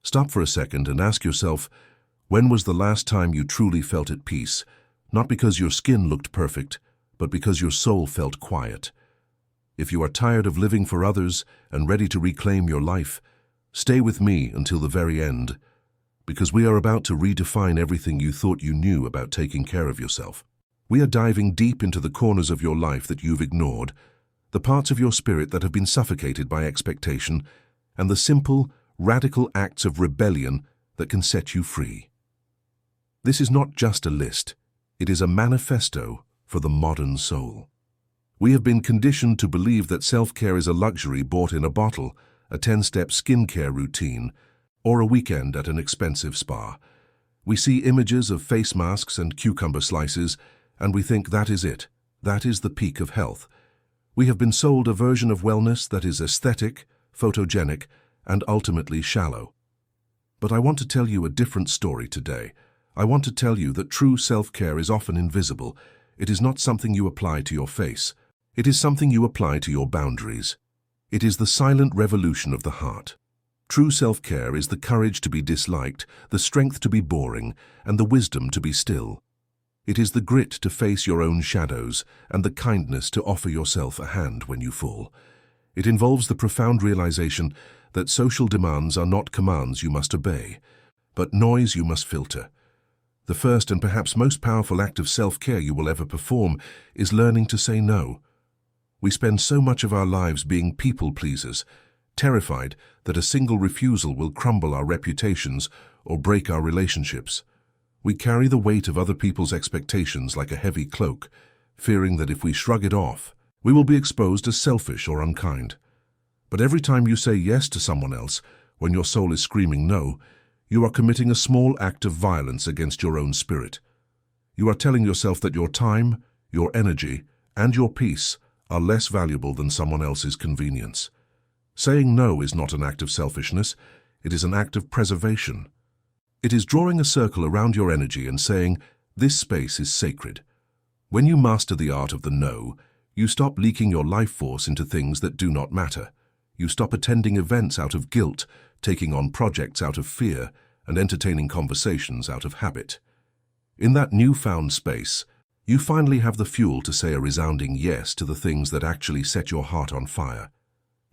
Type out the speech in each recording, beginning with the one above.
Stop for a second and ask yourself, when was the last time you truly felt at peace, not because your skin looked perfect, but because your soul felt quiet? If you are tired of living for others and ready to reclaim your life, stay with me until the very end, because we are about to redefine everything you thought you knew about taking care of yourself. We are diving deep into the corners of your life that you've ignored, the parts of your spirit that have been suffocated by expectation, and the simple, radical acts of rebellion that can set you free. This is not just a list, it is a manifesto for the modern soul. We have been conditioned to believe that self-care is a luxury bought in a bottle, a 10-step skincare routine, or a weekend at an expensive spa. We see images of face masks and cucumber slices, and we think that is it. That is the peak of health. We have been sold a version of wellness that is aesthetic, photogenic, and ultimately shallow. But I want to tell you a different story today. I want to tell you that true self-care is often invisible. It is not something you apply to your face. It is something you apply to your boundaries. It is the silent revolution of the heart. True self-care is the courage to be disliked, the strength to be boring, and the wisdom to be still. It is the grit to face your own shadows and the kindness to offer yourself a hand when you fall. It involves the profound realization that social demands are not commands you must obey, but noise you must filter. The first and perhaps most powerful act of self-care you will ever perform is learning to say no. We spend so much of our lives being people-pleasers, terrified that a single refusal will crumble our reputations or break our relationships. We carry the weight of other people's expectations like a heavy cloak, fearing that if we shrug it off, we will be exposed as selfish or unkind. But every time you say yes to someone else, when your soul is screaming no, you are committing a small act of violence against your own spirit. You are telling yourself that your time, your energy, and your peace are less valuable than someone else's convenience. Saying no is not an act of selfishness, it is an act of preservation. It is drawing a circle around your energy and saying, this space is sacred. When you master the art of the no, you stop leaking your life force into things that do not matter. You stop attending events out of guilt, taking on projects out of fear, and entertaining conversations out of habit. In that newfound space, you finally have the fuel to say a resounding yes to the things that actually set your heart on fire.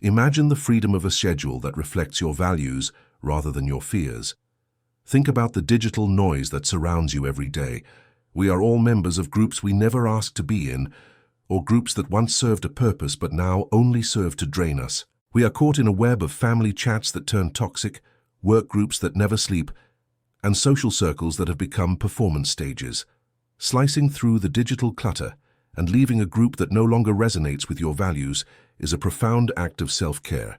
Imagine the freedom of a schedule that reflects your values rather than your fears. Think about the digital noise that surrounds you every day. We are all members of groups we never asked to be in, or groups that once served a purpose but now only serve to drain us. We are caught in a web of family chats that turn toxic, work groups that never sleep, and social circles that have become performance stages. Slicing through the digital clutter and leaving a group that no longer resonates with your values is a profound act of self-care.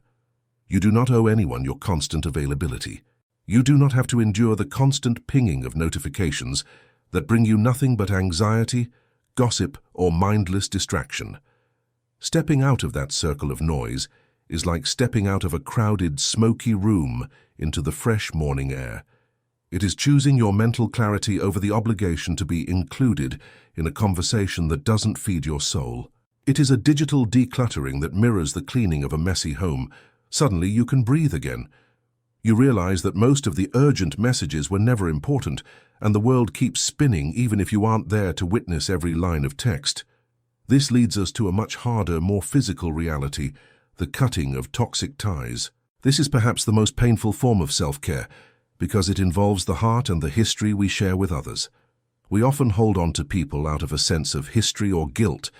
You do not owe anyone your constant availability. You do not have to endure the constant pinging of notifications that bring you nothing but anxiety, gossip, or mindless distraction. Stepping out of that circle of noise is like stepping out of a crowded, smoky room into the fresh morning air. It is choosing your mental clarity over the obligation to be included in a conversation that doesn't feed your soul. It is a digital decluttering that mirrors the cleaning of a messy home. Suddenly you can breathe again. You realize that most of the urgent messages were never important, and the world keeps spinning even if you aren't there to witness every line of text. This leads us to a much harder, more physical reality, the cutting of toxic ties. This is perhaps the most painful form of self-care, because it involves the heart and the history we share with others. We often hold on to people out of a sense of history or guilt,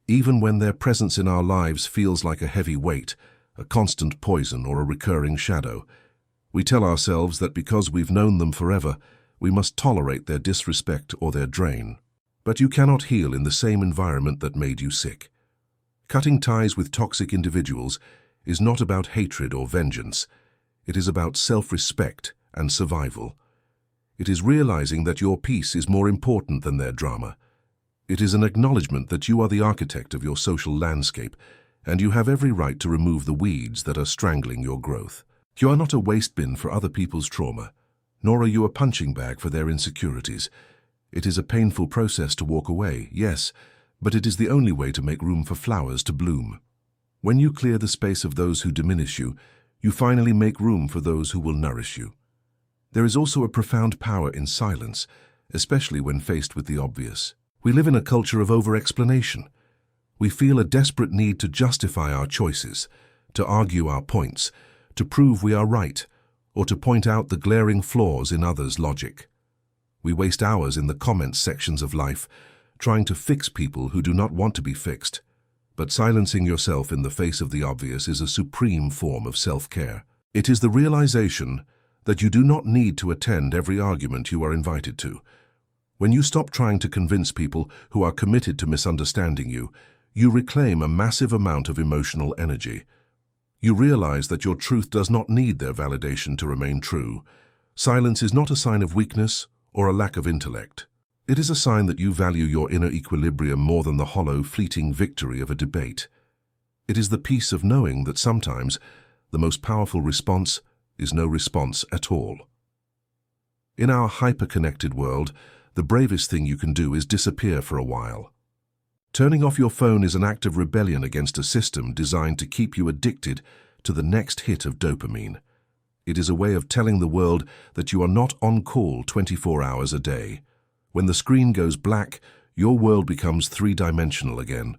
even when their presence in our lives feels like a heavy weight, a constant poison, or a recurring shadow. We tell ourselves that because we've known them forever, we must tolerate their disrespect or their drain. But you cannot heal in the same environment that made you sick. Cutting ties with toxic individuals is not about hatred or vengeance. It is about self-respect and survival. It is realizing that your peace is more important than their drama. It is an acknowledgement that you are the architect of your social landscape, and you have every right to remove the weeds that are strangling your growth. You are not a waste bin for other people's trauma, nor are you a punching bag for their insecurities. It is a painful process to walk away, yes, but it is the only way to make room for flowers to bloom. When you clear the space of those who diminish you, you finally make room for those who will nourish you. There is also a profound power in silence, especially when faced with the obvious. We live in a culture of over-explanation. We feel a desperate need to justify our choices, to argue our points, to prove we are right, or to point out the glaring flaws in others' logic. We waste hours in the comments sections of life, trying to fix people who do not want to be fixed. But silencing yourself in the face of the obvious is a supreme form of self-care. It is the realization that you do not need to attend every argument you are invited to. When you stop trying to convince people who are committed to misunderstanding you, you reclaim a massive amount of emotional energy. You realize that your truth does not need their validation to remain true. Silence is not a sign of weakness or a lack of intellect. It is a sign that you value your inner equilibrium more than the hollow, fleeting victory of a debate. It is the peace of knowing that sometimes the most powerful response is no response at all. In our hyper-connected world, the bravest thing you can do is disappear for a while. Turning off your phone is an act of rebellion against a system designed to keep you addicted to the next hit of dopamine. It is a way of telling the world that you are not on call 24 hours a day. When the screen goes black, your world becomes three-dimensional again.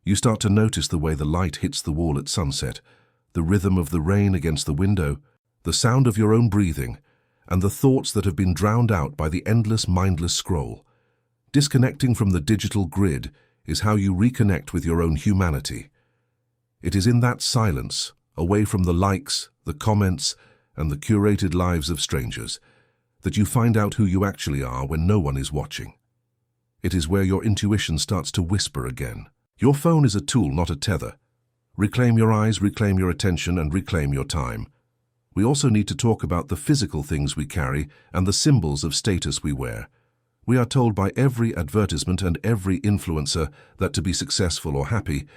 You start to notice the way the light hits the wall at sunset, the rhythm of the rain against the window, the sound of your own breathing, and the thoughts that have been drowned out by the endless, mindless scroll. Disconnecting from the digital grid is how you reconnect with your own humanity. It is in that silence, away from the likes, the comments, and the curated lives of strangers, that you find out who you actually are when no one is watching. It is where your intuition starts to whisper again. Your phone is a tool, not a tether. Reclaim your eyes, reclaim your attention, and reclaim your time. We also need to talk about the physical things we carry and the symbols of status we wear. We are told by every advertisement and every influencer that to be successful or happy,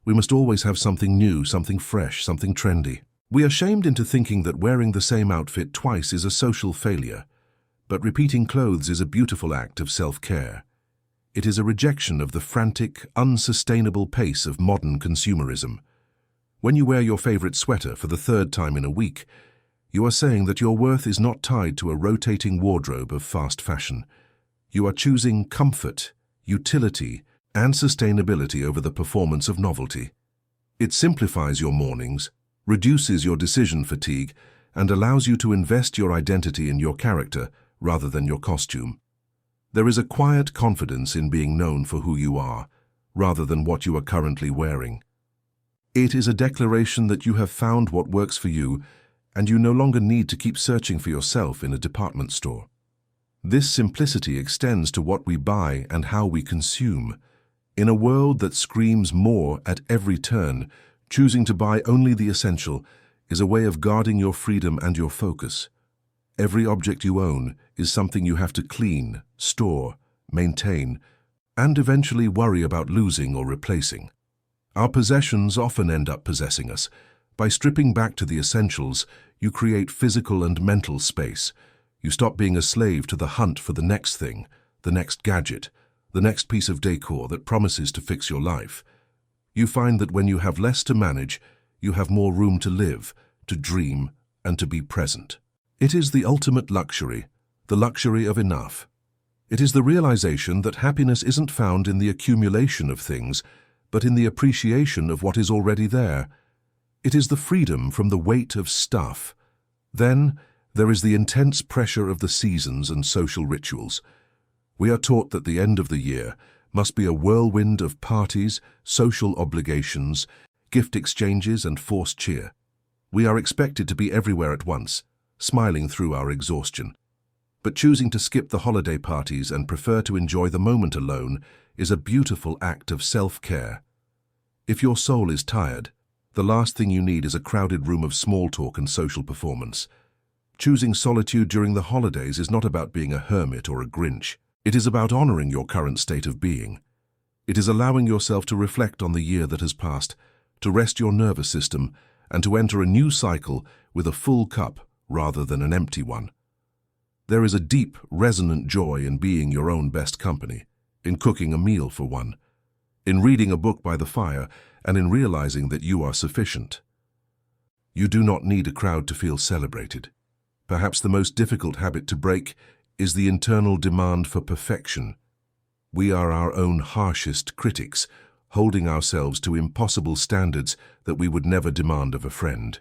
we must always have something new, something fresh, something trendy. We are shamed into thinking that wearing the same outfit twice is a social failure, but repeating clothes is a beautiful act of self-care. It is a rejection of the frantic, unsustainable pace of modern consumerism. When you wear your favorite sweater for the third time in a week, you are saying that your worth is not tied to a rotating wardrobe of fast fashion. You are choosing comfort, utility, and sustainability over the performance of novelty. It simplifies your mornings, reduces your decision fatigue, and allows you to invest your identity in your character rather than your costume. There is a quiet confidence in being known for who you are, rather than what you are currently wearing. It is a declaration that you have found what works for you, and you no longer need to keep searching for yourself in a department store. This simplicity extends to what we buy and how we consume. In a world that screams more at every turn, choosing to buy only the essential is a way of guarding your freedom and your focus. Every object you own is something you have to clean, store, maintain, and eventually worry about losing or replacing. Our possessions often end up possessing us. By stripping back to the essentials, you create physical and mental space. You stop being a slave to the hunt for the next thing, the next gadget, the next piece of decor that promises to fix your life. You find that when you have less to manage, you have more room to live, to dream, and to be present. It is the ultimate luxury, the luxury of enough. It is the realization that happiness isn't found in the accumulation of things, but in the appreciation of what is already there. It is the freedom from the weight of stuff. Then, there is the intense pressure of the seasons and social rituals. We are taught that the end of the year must be a whirlwind of parties, social obligations, gift exchanges, and forced cheer. We are expected to be everywhere at once, smiling through our exhaustion. But choosing to skip the holiday parties and prefer to enjoy the moment alone is a beautiful act of self-care. If your soul is tired, the last thing you need is a crowded room of small talk and social performance. Choosing solitude during the holidays is not about being a hermit or a Grinch. It is about honoring your current state of being. It is allowing yourself to reflect on the year that has passed, to rest your nervous system, and to enter a new cycle with a full cup rather than an empty one. There is a deep, resonant joy in being your own best company, in cooking a meal for one, in reading a book by the fire, and in realizing that you are sufficient. You do not need a crowd to feel celebrated. Perhaps the most difficult habit to break is the internal demand for perfection. We are our own harshest critics, holding ourselves to impossible standards that we would never demand of a friend.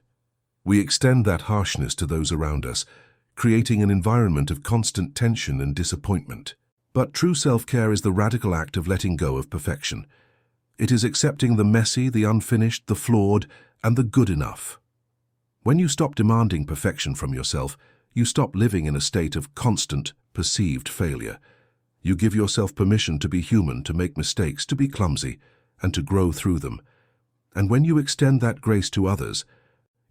We extend that harshness to those around us, creating an environment of constant tension and disappointment. But true self-care is the radical act of letting go of perfection. It is accepting the messy, the unfinished, the flawed, and the good enough. When you stop demanding perfection from yourself, you stop living in a state of constant, perceived failure. You give yourself permission to be human, to make mistakes, to be clumsy, and to grow through them. And when you extend that grace to others,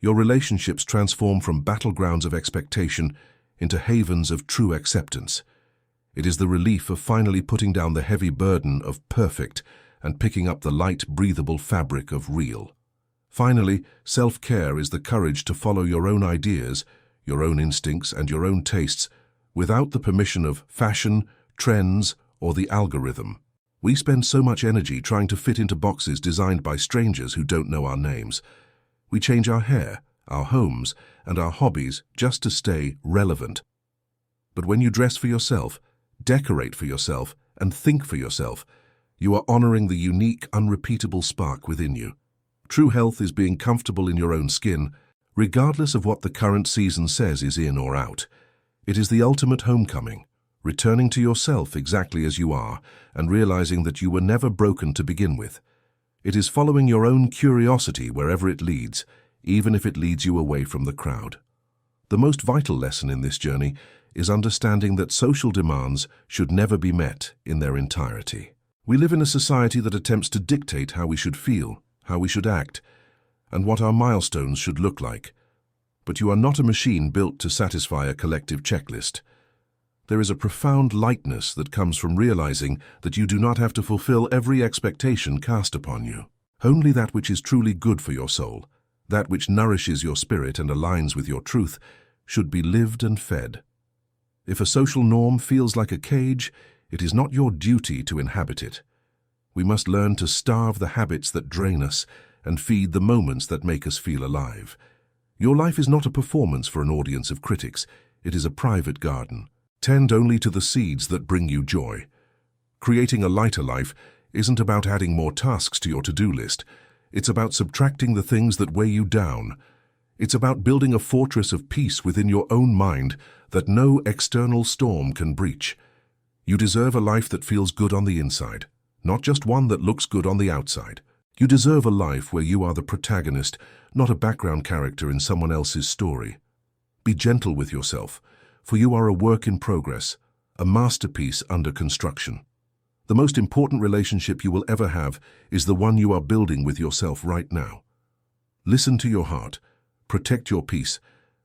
your relationships transform from battlegrounds of expectation into havens of true acceptance. It is the relief of finally putting down the heavy burden of perfect and picking up the light, breathable fabric of real. Finally, self-care is the courage to follow your own ideas, your own instincts, and your own tastes without the permission of fashion, trends, or the algorithm. We spend so much energy trying to fit into boxes designed by strangers who don't know our names. We change our hair, our homes, and our hobbies just to stay relevant. But when you dress for yourself, decorate for yourself, and think for yourself, you are honoring the unique, unrepeatable spark within you. True health is being comfortable in your own skin, regardless of what the current season says is in or out. It is the ultimate homecoming, returning to yourself exactly as you are and realizing that you were never broken to begin with. It is following your own curiosity wherever it leads, even if it leads you away from the crowd. The most vital lesson in this journey is understanding that social demands should never be met in their entirety. We live in a society that attempts to dictate how we should feel, how we should act, and what our milestones should look like. But you are not a machine built to satisfy a collective checklist. There is a profound lightness that comes from realizing that you do not have to fulfill every expectation cast upon you. Only that which is truly good for your soul, that which nourishes your spirit and aligns with your truth, should be lived and fed. If a social norm feels like a cage, it is not your duty to inhabit it. We must learn to starve the habits that drain us and feed the moments that make us feel alive. Your life is not a performance for an audience of critics. It is a private garden. Tend only to the seeds that bring you joy. Creating a lighter life isn't about adding more tasks to your to-do list. It's about subtracting the things that weigh you down. It's about building a fortress of peace within your own mind that no external storm can breach. You deserve a life that feels good on the inside, not just one that looks good on the outside. You deserve a life where you are the protagonist, not a background character in someone else's story. Be gentle with yourself, for you are a work in progress, a masterpiece under construction. The most important relationship you will ever have is the one you are building with yourself right now. Listen to your heart, protect your peace,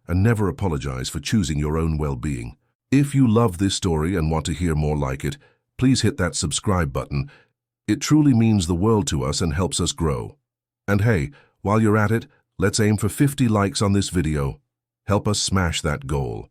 and never apologize for choosing your own well-being. If you love this story and want to hear more like it, please hit that subscribe button. It truly means the world to us and helps us grow. And hey, while you're at it, let's aim for 50 likes on this video. Help us smash that goal.